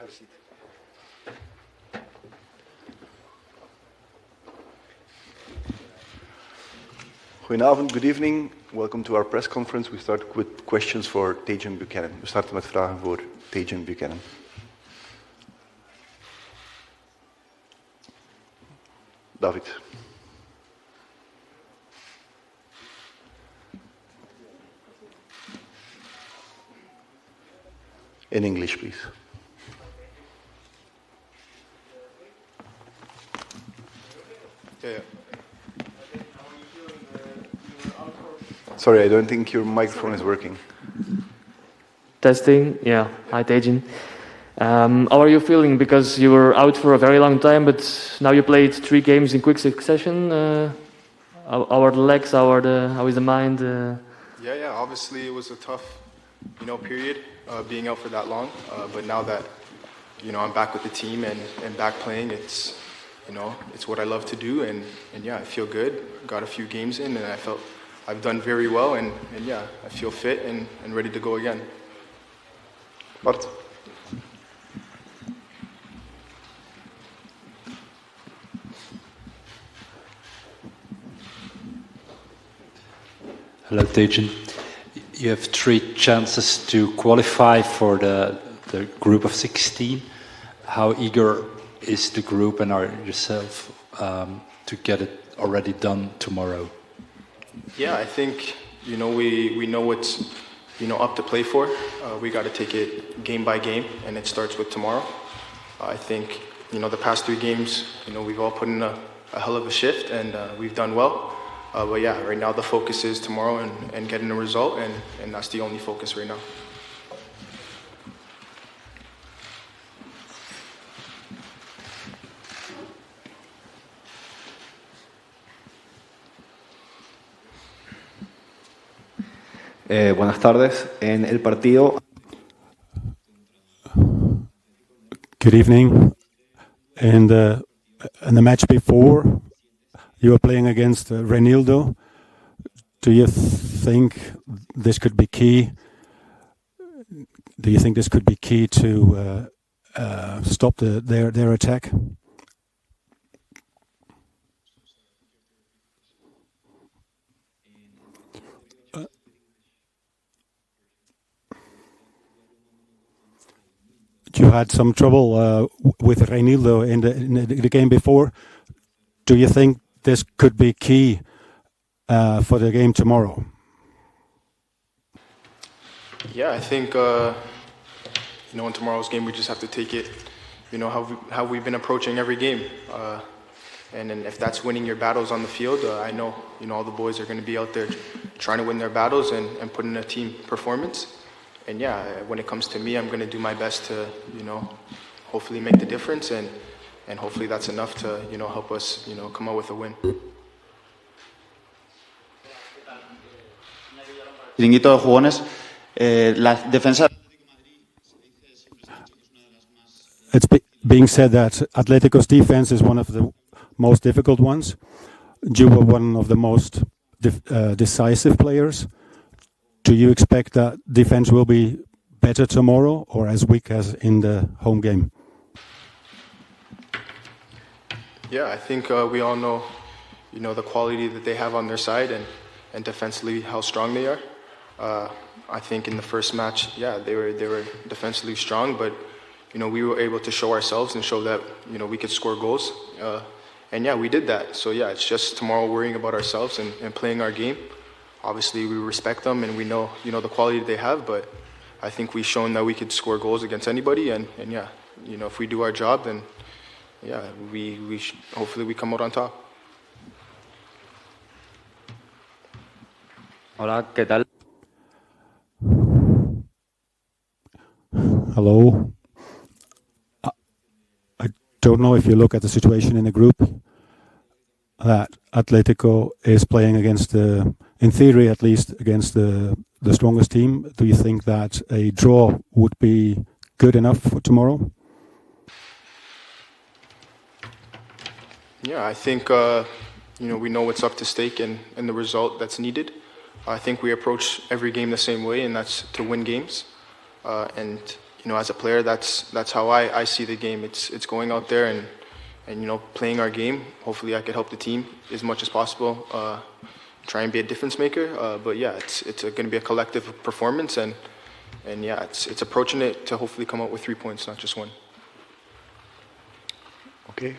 Have a seat. Goedenavond, good evening. Welcome to our press conference. We start with questions for Tegen Buchanan. We starten met vragen voor Tegen Buchanan. David. In English, please. Yeah. Sorry, I don't think your microphone is working. Testing, yeah. Hi, Tegen. How are you feeling? Because you were out for a very long time, but now you played 3 games in quick succession. How are the legs? How is the mind? Yeah. Obviously, it was a tough, period being out for that long. But now that, I'm back with the team and back playing, it's what I love to do, and yeah, I feel good. Got a few games in, and I felt I've done very well, and yeah, I feel fit and ready to go again. Bart. Hello, Tegen. You have 3 chances to qualify for the group of 16. How eager is the group and are yourself to get it already done tomorrow? Yeah, I think we know what's up to play for. We got to take it game by game, and it starts with tomorrow. I think the past 3 games, we've all put in a hell of a shift, and we've done well. But yeah, right now the focus is tomorrow and getting a result, and that's the only focus right now. Buenas tardes. En el partido. Good evening. In the match before, you were playing against Reinildo. Do you think this could be key? Do you think this could be key to stop their attack? You had some trouble with Reinildo in the game before. Do you think this could be key for the game tomorrow? Yeah, I think in tomorrow's game we just have to take it, how we've been approaching every game, and then if that's winning your battles on the field, I know all the boys are going to be out there trying to win their battles and put in a team performance. And yeah, when it comes to me, I'm going to do my best to hopefully make the difference, and hopefully that's enough to help us come out with a win. Chiringuito de jugones, la defensa. It's being said that Atletico's defense is one of the most difficult ones. You were one of the most decisive players. Do you expect that defense will be better tomorrow or as weak as in the home game? Yeah, I think we all know, the quality that they have on their side and defensively how strong they are. I think in the first match, yeah, they were defensively strong, but we were able to show ourselves and show that we could score goals. And yeah, we did that. So yeah, it's just tomorrow worrying about ourselves and playing our game. Obviously, we respect them and we know the quality they have, but I think we've shown that we could score goals against anybody, and yeah, if we do our job, then yeah, hopefully we come out on top. Hola, ¿qué tal? Hello. I don't know if you look at the situation in the group that Atletico is playing against in theory at least, against the strongest team. Do you think that a draw would be good enough for tomorrow? Yeah, I think we know what's up to stake and the result that's needed. I think we approach every game the same way, and that's to win games. And as a player, that's how I see the game. It's going out there and playing our game. Hopefully, I could help the team as much as possible. Try and be a difference maker. But yeah, it's going to be a collective performance, and yeah, it's approaching it to hopefully come out with 3 points, not just one. Okay.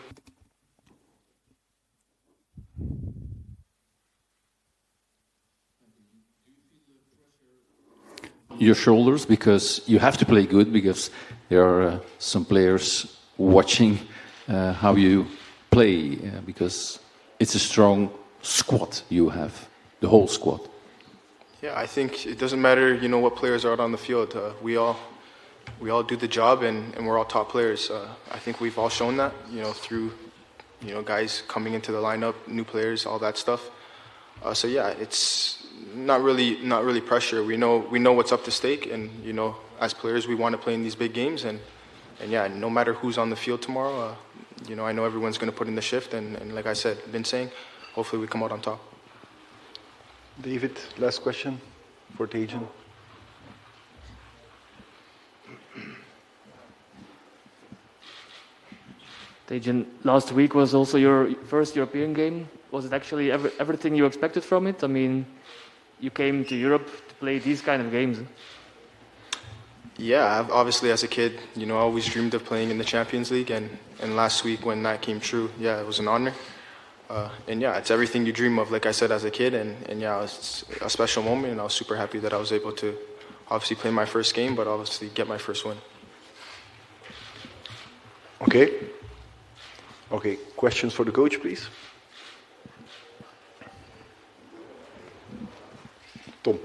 Your shoulders, because you have to play good, because there are some players watching how you play, because it's a strong squad you have, the whole squad. Yeah, I think it doesn't matter, what players are out on the field. We all do the job, and we're all top players. I think we've all shown that, through, guys coming into the lineup, new players, all that stuff. So yeah, it's not really pressure. We know what's up to stake, and as players, we want to play in these big games, and yeah, no matter who's on the field tomorrow, I know everyone's going to put in the shift, and like I said, been saying, hopefully we come out on top. David, last question for Tejan. Tejan, last week was also your first European game. Was it actually everything you expected from it? I mean, you came to Europe to play these kind of games. Yeah, obviously as a kid, I always dreamed of playing in the Champions League, and last week when that came true, yeah, it was an honor. And yeah, it's everything you dream of, like I said, as a kid, and yeah, it's a special moment, and I was super happy that I was able to obviously play my first game, but obviously get my first win. Okay, questions for the coach, please. Tom.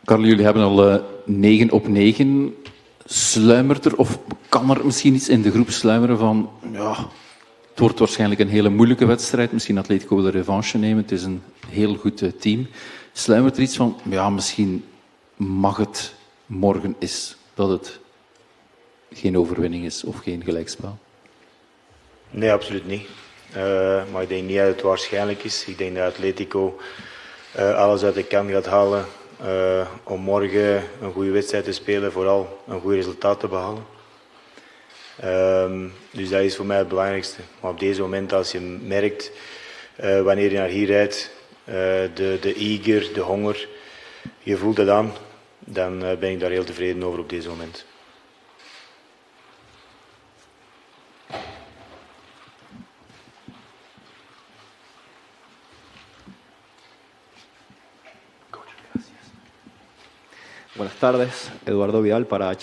Karel, jullie hebben al 9 op 9. Sluimert er, of kan er misschien iets in de groep sluimeren van, ja, het wordt waarschijnlijk een hele moeilijke wedstrijd. Misschien Atletico wil de revanche nemen. Het is een heel goed team. Sluimert er iets van, ja, misschien mag het morgen is dat het geen overwinning is of geen gelijkspel? Nee, absoluut niet. Maar ik denk niet dat het waarschijnlijk is. Ik denk dat Atletico alles uit de kan gaat halen om morgen een goede wedstrijd te spelen, vooral een goed resultaat te behalen. Dus dat is voor mij het belangrijkste. Maar op deze moment, als je merkt, wanneer je naar hier rijdt, de eager, de honger, je voelt dat aan, dan ben ik daar heel tevreden over op deze moment. Buenas tardes, Eduardo Vidal para H.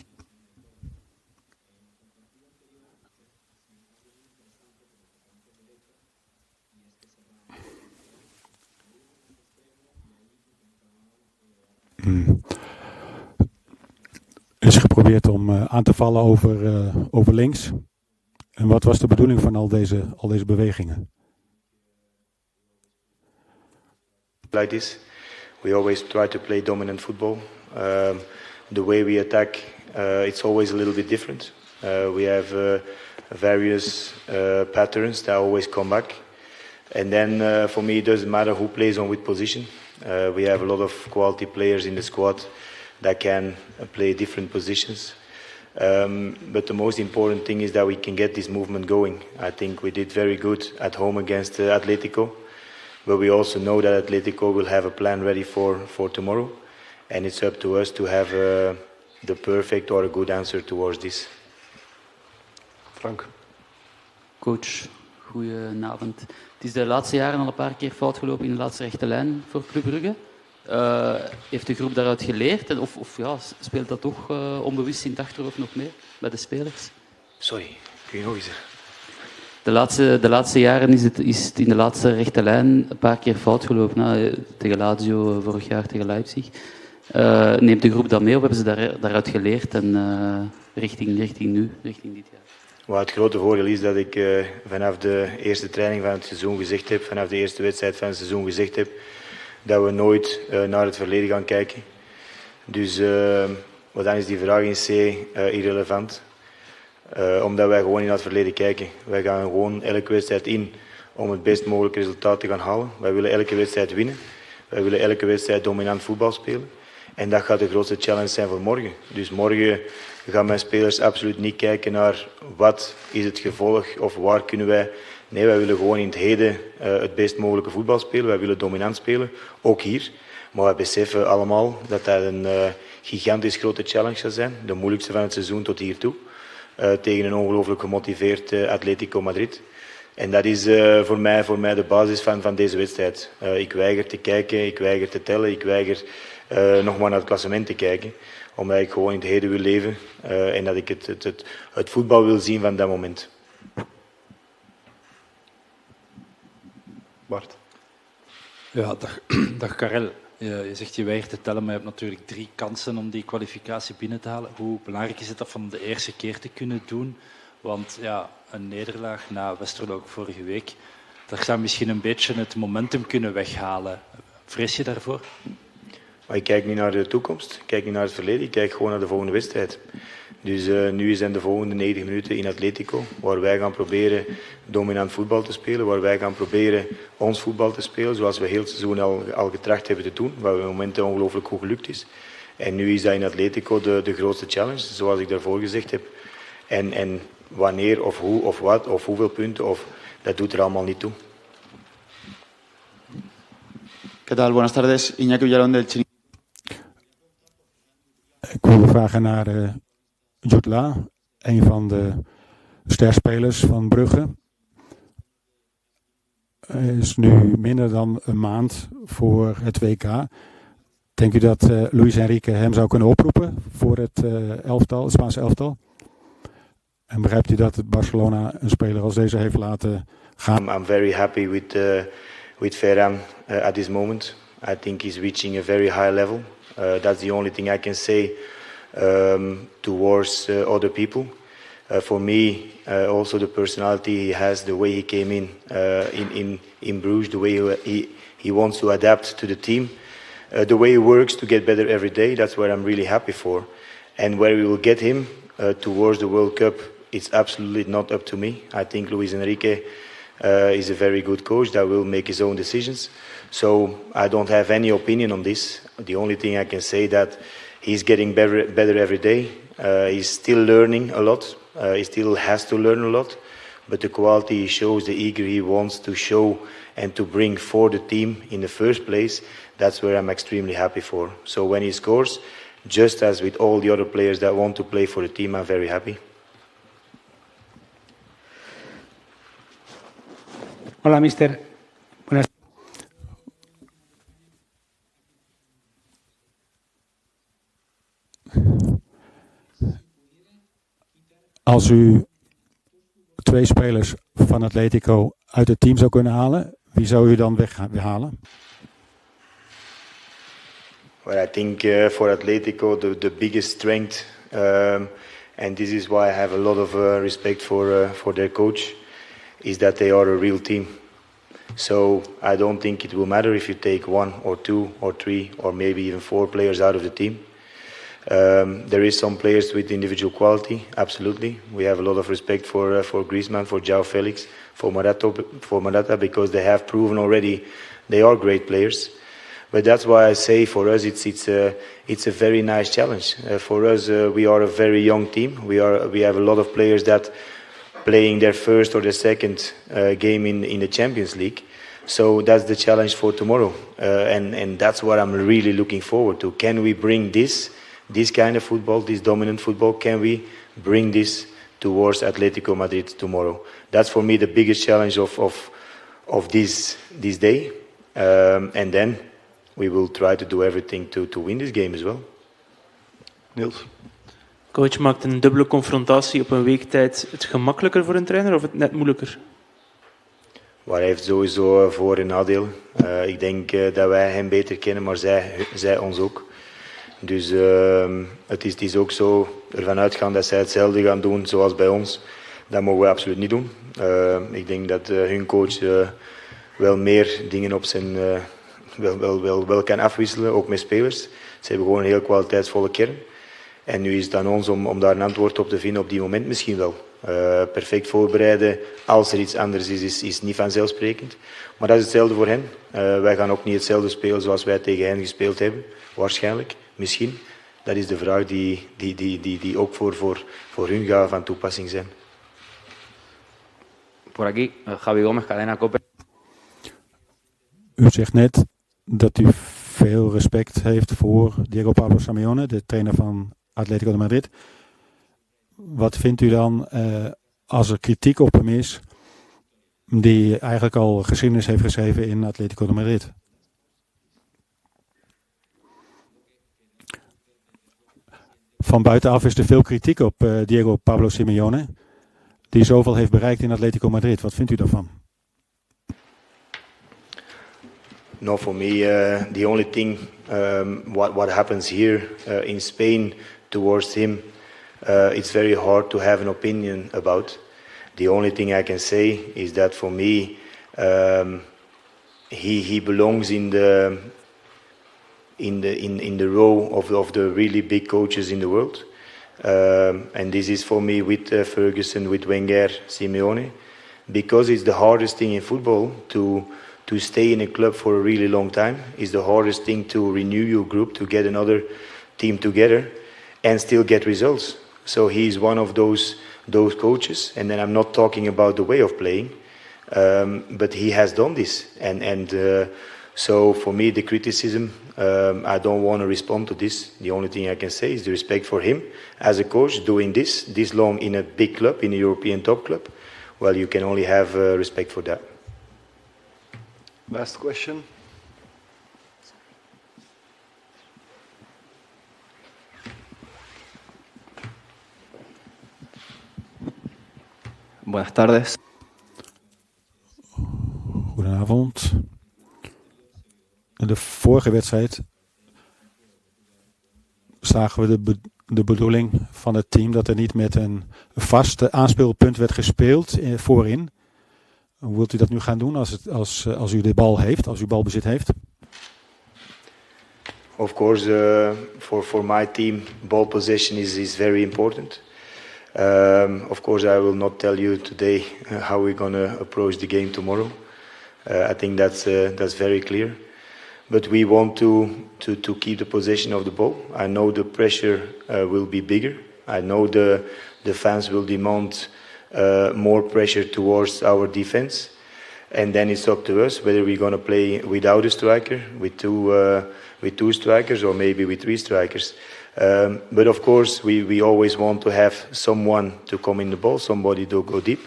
Er is geprobeerd om aan te vallen over links. En wat was de bedoeling van al deze bewegingen? Like this, we always try to play dominant football. The way we attack, it's always a little bit different. We have various patterns that always come back. And then for me, it doesn't matter who plays on which position. We have a lot of quality players in the squad that can play different positions. But the most important thing is that we can get this movement going. I think we did very good at home against Atletico. But we also know that Atletico will have a plan ready for tomorrow. And it's up to us to have the perfect or a good answer towards this. Frank. Coach, goedenavond. Het is de laatste jaren al een paar keer fout gelopen in de laatste rechte lijn voor Club Brugge. Heeft de groep daaruit geleerd? Of ja, speelt dat toch onbewust in het achterhoofd nog mee bij de spelers? Sorry, kun je nog eens? De laatste jaren is het in de laatste rechte lijn een paar keer fout gelopen. Tegen Lazio, vorig jaar tegen Leipzig. Neemt de groep dat mee of hebben ze daaruit geleerd en richting nu, richting dit jaar? Well, het grote voordeel is dat ik vanaf de eerste training van het seizoen gezegd heb, vanaf de eerste wedstrijd van het seizoen gezegd heb, dat we nooit naar het verleden gaan kijken. Dus dan is die vraag in C irrelevant. Omdat wij gewoon niet naar het verleden kijken. Wij gaan gewoon elke wedstrijd in om het best mogelijke resultaat te gaan halen. Wij willen elke wedstrijd winnen. Wij willen elke wedstrijd dominant voetbal spelen. En dat gaat de grootste challenge zijn voor morgen. Dus morgen gaan mijn spelers absoluut niet kijken naar wat is het gevolg of waar kunnen wij. Nee, wij willen gewoon in het heden het best mogelijke voetbal spelen. Wij willen dominant spelen, ook hier. Maar wij beseffen allemaal dat dat een gigantisch grote challenge zal zijn. De moeilijkste van het seizoen tot hiertoe. Tegen een ongelooflijk gemotiveerd Atletico Madrid. En dat is voor mij de basis van deze wedstrijd. Ik weiger te kijken, ik weiger te tellen, ik weiger nog maar naar het klassement te kijken. Omdat ik gewoon in het heden wil leven en dat ik het voetbal wil zien van dat moment. Bart. Ja, dag Karel. Je zegt je weigert te tellen, maar je hebt natuurlijk 3 kansen om die kwalificatie binnen te halen. Hoe belangrijk is het dat van de eerste keer te kunnen doen? Want ja, een nederlaag na Westerlo ook vorige week, dat zou misschien een beetje het momentum kunnen weghalen. Vrees je daarvoor? Maar ik kijk niet naar de toekomst, ik kijk niet naar het verleden, ik kijk gewoon naar de volgende wedstrijd. Dus nu zijn de volgende 90 minuten in Atletico, waar wij gaan proberen dominant voetbal te spelen, waar wij gaan proberen ons voetbal te spelen, zoals we heel het seizoen al getracht hebben te doen, wat op momenten ongelooflijk goed gelukt is. En nu is dat in Atletico de grootste challenge, zoals ik daarvoor gezegd heb. En wanneer of hoe of wat of hoeveel punten, dat doet er allemaal niet toe. ¿Qué tal? Buenas tardes. Iñaki Villalón del Chiringuito. Ik wil vragen naar Jutla, een van de sterspelers van Brugge. Hij is nu minder dan een maand voor het WK. Denkt u dat Luis Enrique hem zou kunnen oproepen voor het Spaanse elftal? En begrijpt u dat Barcelona een speler als deze heeft laten gaan? I'm very happy with Ferran at this moment. I think he's reaching a very high level. That's the only thing I can say towards other people. For me, also the personality he has, the way he came in Bruges, the way he wants to adapt to the team, the way he works to get better every day. That's what I'm really happy for. And where we will get him towards the World Cup, it's absolutely not up to me. I think Luis Enrique is a very good coach that will make his own decisions. So I don't have any opinion on this. The only thing I can say that he's getting better every day. He's still learning a lot. He still has to learn a lot. But the quality he shows, the eager he wants to show and to bring for the team in the first place, that's where I'm extremely happy for. So when he scores, just as with all the other players that want to play for the team, I'm very happy. Hola, mister. Buenas. Als u 2 spelers van Atletico uit het team zou kunnen halen, wie zou u dan weghalen? Well, I think for Atletico, the biggest strength, and this is why I have a lot of respect for their coach, is that they are a real team. So I don't think it will matter if you take 1 or 2 or 3 or maybe even 4 players out of the team. There is some players with individual quality, absolutely. We have a lot of respect for Griezmann, for João Felix, for Morata, because they have proven already they are great players. But that's why I say for us it's a very nice challenge. For us, we are a very young team. We have a lot of players that playing their first or their second game in the Champions League. So that's the challenge for tomorrow, and that's what I'm really looking forward to. Can we bring this kind of football, this dominant football, can we bring this towards Atletico Madrid tomorrow? That's for me the biggest challenge of this day, and then we will try to do everything to win this game as well. Niels? Coach, maakt een dubbele confrontatie op een week tijd het gemakkelijker voor een trainer of het net moeilijker? Hij heeft sowieso voor- en nadelen. Ik denk dat wij hem beter kennen, maar zij ons ook. Dus het is ook zo ervan uitgaan dat zij hetzelfde gaan doen zoals bij ons. Dat mogen we absoluut niet doen. Ik denk dat hun coach wel meer dingen op zijn wel kan afwisselen, ook met spelers. Ze hebben gewoon een heel kwaliteitsvolle kern. En nu is het aan ons om daar een antwoord op te vinden op die moment misschien wel. Perfect voorbereiden als er iets anders is niet vanzelfsprekend. Maar dat is hetzelfde voor hen. Wij gaan ook niet hetzelfde spelen zoals wij tegen hen gespeeld hebben. Waarschijnlijk, misschien. Dat is de vraag die ook voor hun gaat van toepassing zijn. Por aquí, Javi Gómez, Cadena Cope. U zegt net dat u veel respect heeft voor Diego Pablo Simeone, de trainer van Atletico de Madrid. Wat vindt u dan als er kritiek op hem is, die eigenlijk al geschiedenis heeft geschreven in Atletico de Madrid? Van buitenaf is er veel kritiek op Diego Pablo Simeone, die zoveel heeft bereikt in Atletico Madrid. Wat vindt u daarvan? No, for me, the only thing what happens here in Spain towards him, it's very hard to have an opinion about. The only thing I can say is that for me, he belongs in the row of the really big coaches in the world. And this is for me with Ferguson, with Wenger, Simeone, because it's the hardest thing in football to stay in a club for a really long time. It's the hardest thing to renew your group, to get another team together and still get results. So he's one of those coaches. And then I'm not talking about the way of playing, but he has done this. And so for me, the criticism, I don't want to respond to this. The only thing I can say is the respect for him as a coach doing this long in a big club, in a European top club. Well, you can only have respect for that. Last question. Buenas tardes. Goedenavond. In de vorige wedstrijd zagen we de bedoeling van het team dat er niet met een vaste aanspeelpunt werd gespeeld voorin. Hoe wilt u dat nu gaan doen als u de bal heeft, als u balbezit heeft? Of course, for my team, ball possession is very important. Of course, I will not tell you today how we're going to approach the game tomorrow. I think that's very clear. But we want to keep the possession of the ball. I know the pressure will be bigger. I know the fans will demand more pressure towards our defense. And then it's up to us whether we're going to play without a striker, with two strikers, or maybe with three strikers. But of course, we always want to have someone to come in the ball, somebody to go deep.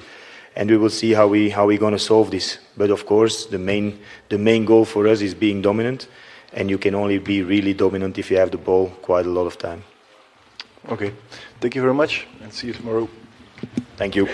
And we will see how we're going to solve this. But of course, the main goal for us is being dominant. And you can only be really dominant if you have the ball quite a lot of time. Okay. Thank you very much and see you tomorrow. Thank you.